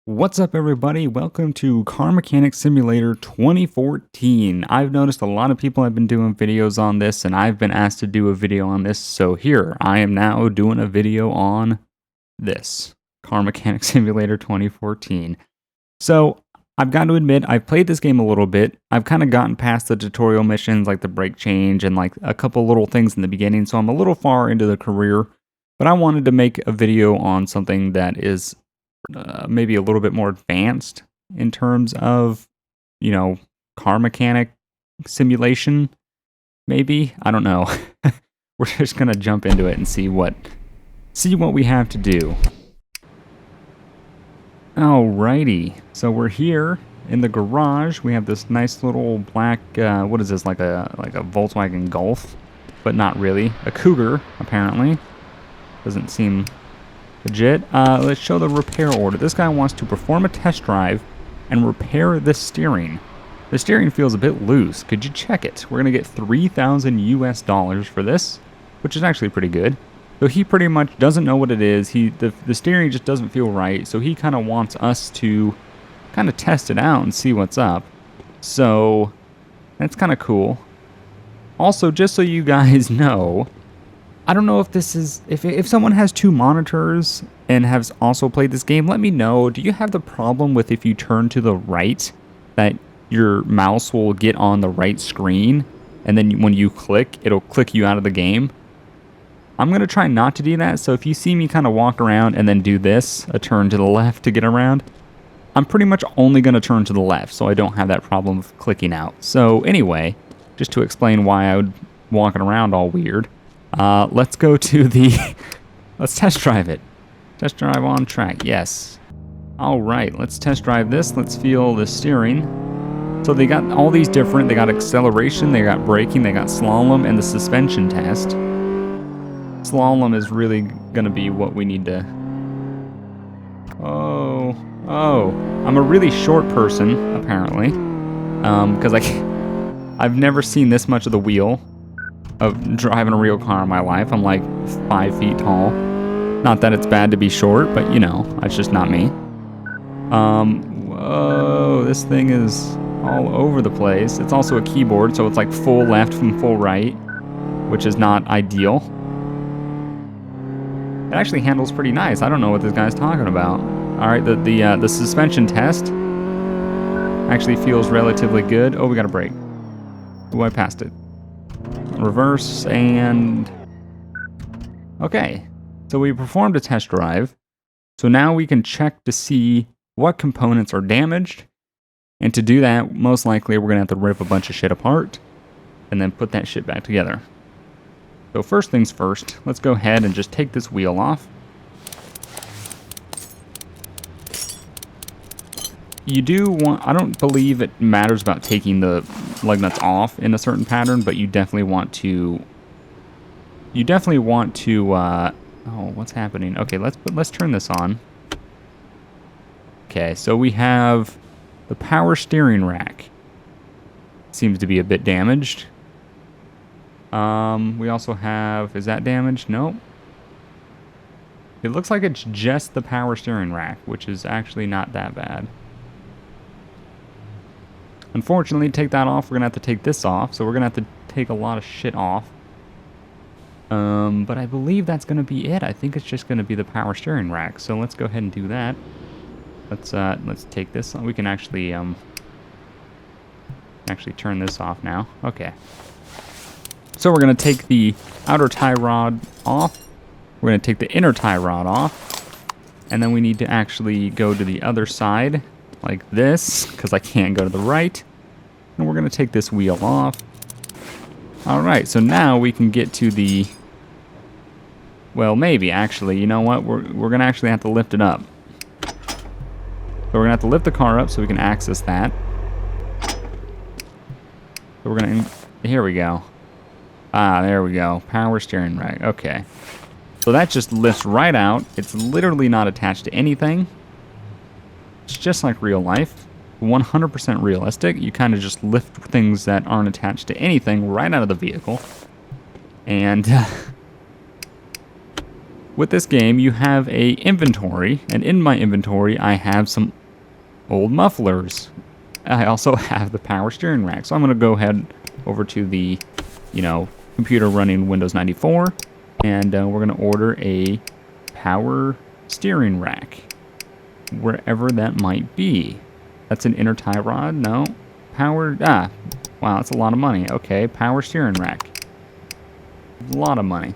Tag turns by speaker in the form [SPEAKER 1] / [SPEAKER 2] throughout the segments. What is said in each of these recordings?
[SPEAKER 1] What's up, everybody? Welcome to Car Mechanic Simulator 2014. I've noticed a lot of people have been doing videos on this, and I've been asked to do a video on this, so here, I am now doing a video on this, Car Mechanic Simulator 2014. So, I've got to admit, I've played this game a little bit. I've kind of gotten past the tutorial missions, like the brake change, and like a couple little things in the beginning, so I'm a little far into the career, but I wanted to make a video on something that is maybe a little bit more advanced in terms of, car mechanic simulation, maybe. I don't know. We're just gonna jump into it and see what we have to do. Alrighty, so we're here in the garage. We have this nice little black, what is this, like a Volkswagen Golf, but not really. A Cougar, apparently. Doesn't seem legit. Let's show the repair order. This guy wants to perform a test drive and repair the steering. The steering feels a bit loose. Could you check it? We're gonna get $3,000 US for this, which is actually pretty good. So he pretty much doesn't know what it is. The steering just doesn't feel right. So he kind of wants us to kind of test it out and see what's up. So that's kind of cool. Also, just so you guys know, I don't know if this is, if someone has two monitors and has also played this game, let me know. Do you have the problem with if you turn to the right, that your mouse will get on the right screen, and then when you click, it'll click you out of the game? I'm going to try not to do that, so if you see me kind of walk around and then do this, a turn to the left to get around, I'm pretty much only going to turn to the left, so I don't have that problem of clicking out. So anyway, just to explain why I would walking around all weird, let's go to the, let's test drive it. Test drive on track, yes. All right, let's test drive this. Let's feel the steering. So they got all these different, they got acceleration, they got braking, they got slalom, and the suspension test. Slalom is really gonna be what we need to, oh, I'm a really short person, apparently. Because I've never seen this much of the wheel of driving a real car in my life. I'm like 5 feet tall. Not that it's bad to be short, but that's just not me. Whoa, this thing is all over the place. It's also a keyboard, so it's like full left from full right, which is not ideal. It actually handles pretty nice. I don't know what this guy's talking about. All right, the suspension test actually feels relatively good. Oh, we got a brake. Oh, I passed it. Reverse and okay, so we performed a test drive, so now we can check to see what components are damaged, and to do that, most likely we're gonna have to rip a bunch of shit apart and then put that shit back together. So first things first, let's go ahead and just take this wheel off. You do want, I don't believe it matters about taking the lug nuts off in a certain pattern, but you definitely want to, oh, what's happening? Okay, let's turn this on. Okay, so we have the power steering rack. Seems to be a bit damaged. We also have, is that damaged? Nope. It looks like it's just the power steering rack, which is actually not that bad. Unfortunately, to take that off, we're gonna have to take this off, so we're gonna have to take a lot of shit off. But I believe that's gonna be it. I think it's just gonna be the power steering rack. So let's go ahead and do that. Let's take this on. We can actually turn this off now. Okay. So we're gonna take the outer tie rod off. We're gonna take the inner tie rod off, and then we need to actually go to the other side like this, because I can't go to the right. And we're gonna take this wheel off. All right, so now we can get to the, well, maybe actually, you know what? We're gonna actually have to lift it up. So we're gonna have to lift the car up so we can access that. So we're gonna, here we go. Ah, there we go. Power steering rack. Okay. So that just lifts right out. It's literally not attached to anything. It's just like real life. 100% realistic. You kind of just lift things that aren't attached to anything right out of the vehicle. And with this game, you have a inventory, and in my inventory, I have some old mufflers. I also have the power steering rack. So I'm going to go ahead over to the, computer running Windows 94, and we're going to order a power steering rack, wherever that might be. That's an inner tie rod. No. Power. Wow, that's a lot of money. Okay, power steering rack. A lot of money.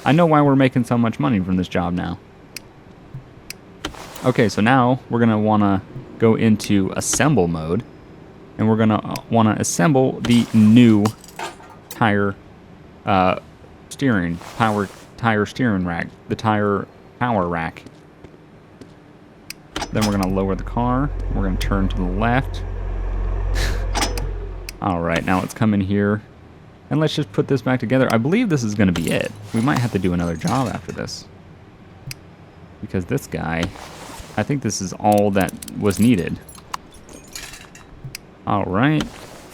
[SPEAKER 1] I know why we're making so much money from this job now. Okay, so now we're going to want to go into assemble mode, and we're going to want to assemble the new tire steering rack, the tire power rack. Then we're going to lower the car. We're going to turn to the left. All right, now let's come in here. And let's just put this back together. I believe this is going to be it. We might have to do another job after this. Because this guy, I think this is all that was needed. All right.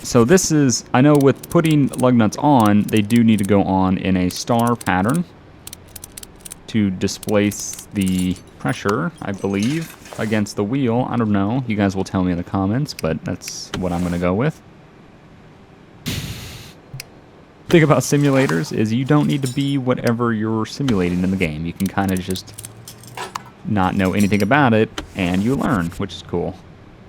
[SPEAKER 1] So this is, I know with putting lug nuts on, they do need to go on in a star pattern to displace the pressure, I believe, against the wheel. I don't know. You guys will tell me in the comments, but that's what I'm going to go with. The thing about simulators is you don't need to be whatever you're simulating in the game. You can kind of just not know anything about it, and you learn, which is cool.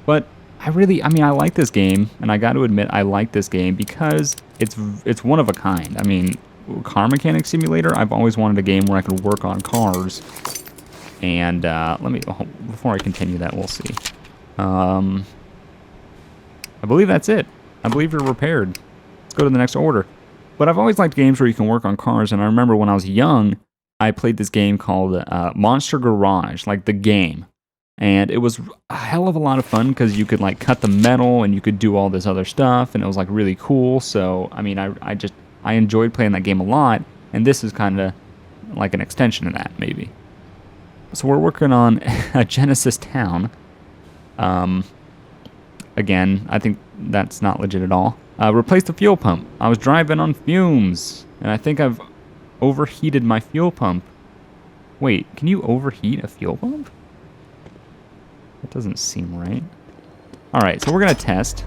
[SPEAKER 1] But I like this game, and I got to admit, I like this game because it's one of a kind. I mean, Car Mechanic Simulator, I've always wanted a game where I could work on cars. And before I continue that, we'll see. I believe that's it. I believe you're repaired. Let's go to the next order. But I've always liked games where you can work on cars, and I remember when I was young, I played this game called Monster Garage, like the game. And it was a hell of a lot of fun because you could like cut the metal and you could do all this other stuff, and it was like really cool. So, I mean, I enjoyed playing that game a lot, and this is kind of like an extension of that, maybe. So we're working on a Genesis Town. Again, I think that's not legit at all. Replace the fuel pump. I was driving on fumes, and I think I've overheated my fuel pump. Wait, can you overheat a fuel pump? That doesn't seem right. All right, so we're going to test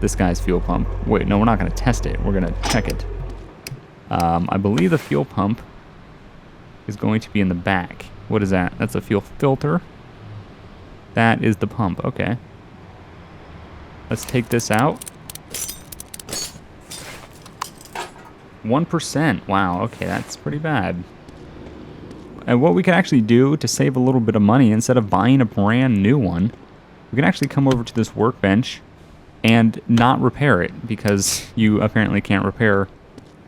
[SPEAKER 1] this guy's fuel pump. Wait, no, we're not going to test it. We're going to check it. I believe the fuel pump is going to be in the back. What is that? That's a fuel filter. That is the pump. Okay. Let's take this out. 1%. Wow, okay, that's pretty bad. And what we can actually do to save a little bit of money, instead of buying a brand new one, we can actually come over to this workbench and not repair it, because you apparently can't repair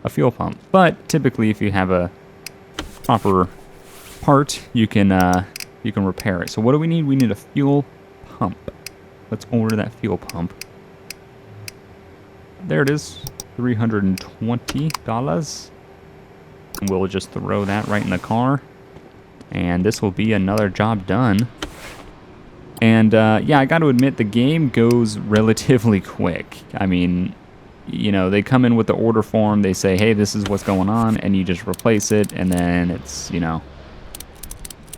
[SPEAKER 1] a fuel pump. But typically, if you have a proper part, you can repair it. So what do we need? We need a fuel pump. Let's order that fuel pump. There it is. $320. And we'll just throw that right in the car. And this will be another job done. And yeah, I got to admit, the game goes relatively quick. I mean, they come in with the order form. They say, hey, this is what's going on. And you just replace it. And then it's,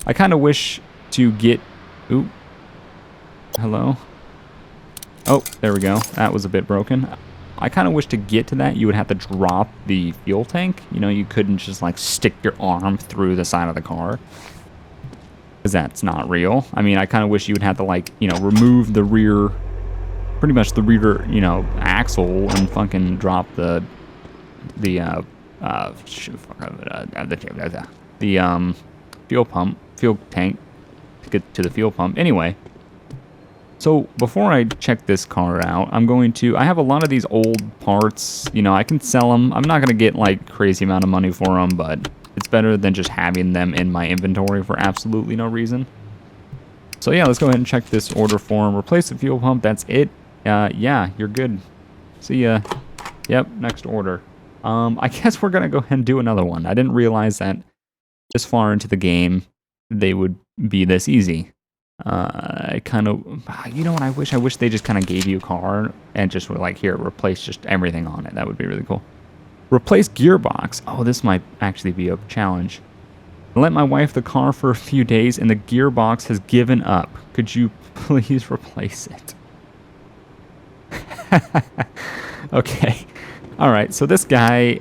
[SPEAKER 1] I kind of wish to get... Ooh. Hello? Oh, there we go. That was a bit broken. I kind of wish to get to that, you would have to drop the fuel tank. You couldn't just like stick your arm through the side of the car, because that's not real. I mean, I kind of wish you would have to like, remove the rear, pretty much the rear, axle, and fucking drop the fuel tank to get to the fuel pump. Anyway. So before I check this car out, I have a lot of these old parts, I can sell them. I'm not going to get like crazy amount of money for them, but it's better than just having them in my inventory for absolutely no reason. So yeah, let's go ahead and check this order form. Replace the fuel pump, that's it. Yeah, you're good. See ya. Yep, next order. I guess we're going to go ahead and do another one. I didn't realize that this far into the game, they would be this easy. I kind of, what I wish? I wish they just kind of gave you a car and just were like, here, replace just everything on it. That would be really cool. Replace gearbox. Oh, this might actually be a challenge. I lent my wife the car for a few days and the gearbox has given up. Could you please replace it? Okay. All right. So this guy,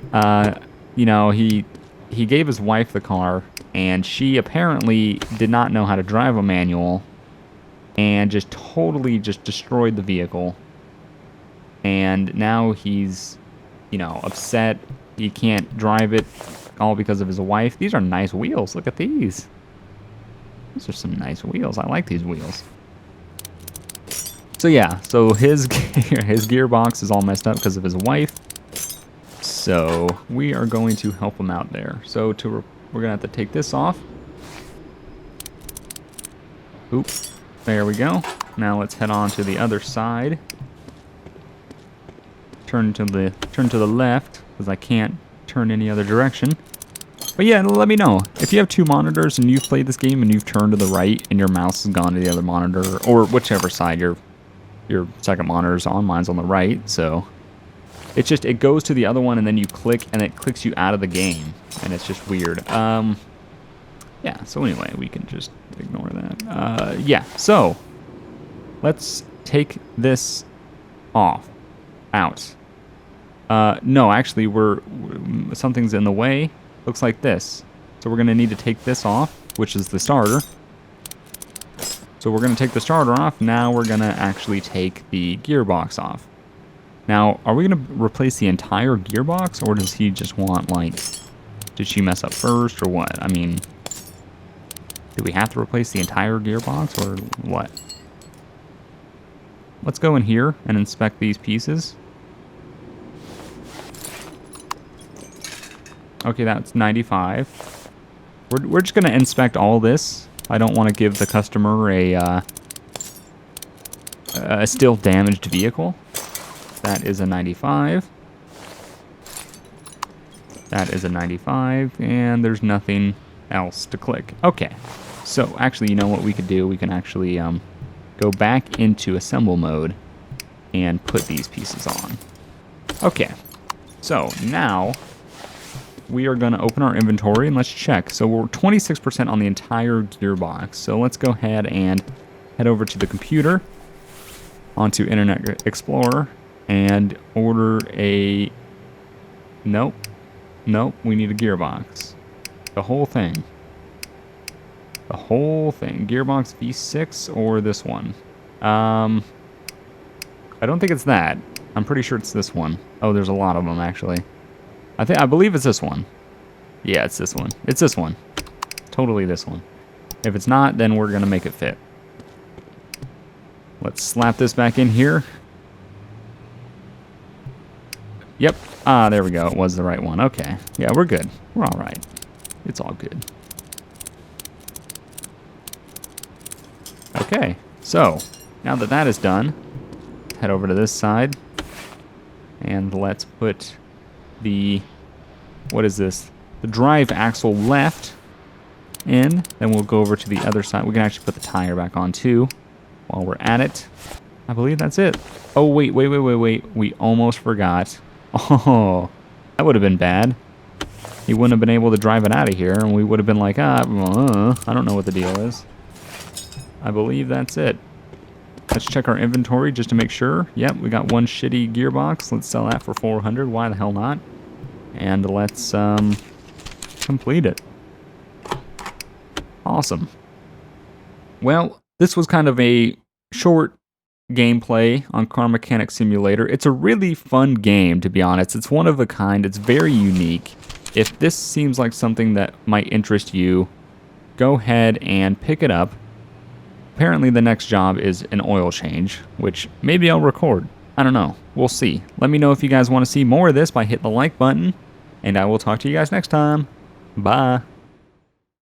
[SPEAKER 1] you know, he gave his wife the car, and she apparently did not know how to drive a manual, and just totally just destroyed the vehicle. And now he's, you know, upset. He can't drive it, all because of his wife. These are nice wheels. Look at these. These are some nice wheels. I like these wheels. So yeah, so his gearbox is all messed up because of his wife. So we are going to help him out there. So we're gonna have to take this off. Oop, there we go. Now let's head on to the other side. Turn to the left because I can't turn any other direction. But yeah, let me know if you have two monitors and you've played this game and you've turned to the right and your mouse has gone to the other monitor, or whichever side your second monitor is on. Mine's on the right, so it goes to the other one and then you click and it clicks you out of the game, and it's just weird. Yeah, so anyway, we can just ignore that. Yeah, so let's take this out. No, actually, something's in the way. Looks like this. So we're going to need to take this off, which is the starter. So we're going to take the starter off. Now we're going to actually take the gearbox off. Now, are we going to replace the entire gearbox, or does he just want, like, did she mess up first, or what? I mean, do we have to replace the entire gearbox, or what? Let's go in here and inspect these pieces. Okay, that's 95. We're just going to inspect all this. I don't want to give the customer a still damaged vehicle. That is a 95. That is a 95, and there's nothing else to click. Okay, so actually, you know what we could do? We can actually go back into assemble mode and put these pieces on. Okay, so now we are going to open our inventory and let's check. So we're 26% on the entire gearbox. So let's go ahead and head over to the computer, onto Internet Explorer, and order a... Nope, we need a gearbox. The whole thing. The whole thing. Gearbox V6 or this one? I don't think it's that. I'm pretty sure it's this one. Oh, there's a lot of them, actually. I believe it's this one. Yeah, it's this one. It's this one. Totally this one. If it's not, then we're gonna make it fit. Let's slap this back in here. Yep. Ah, there we go. It was the right one. Okay. Yeah, we're good. We're all right. It's all good. Okay. So, now that that is done, head over to this side. And let's put the, what is this? The drive axle left in. Then we'll go over to the other side. We can actually put the tire back on too while we're at it. I believe that's it. Oh, wait. We almost forgot. Oh, that would have been bad. He wouldn't have been able to drive it out of here, and we would have been like, I don't know what the deal is. I believe that's it. Let's check our inventory just to make sure. Yep, we got one shitty gearbox. Let's sell that for 400. Why the hell not? And let's complete it. Awesome. Well, this was kind of a short gameplay on Car Mechanic Simulator. It's a really fun game, to be honest. It's one of a kind. It's very unique. If this seems like something that might interest you, go ahead and pick it up. Apparently the next job is an oil change, which maybe I'll record. I don't know. We'll see. Let me know if you guys want to see more of this by hitting the like button, and I will talk to you guys next time. Bye.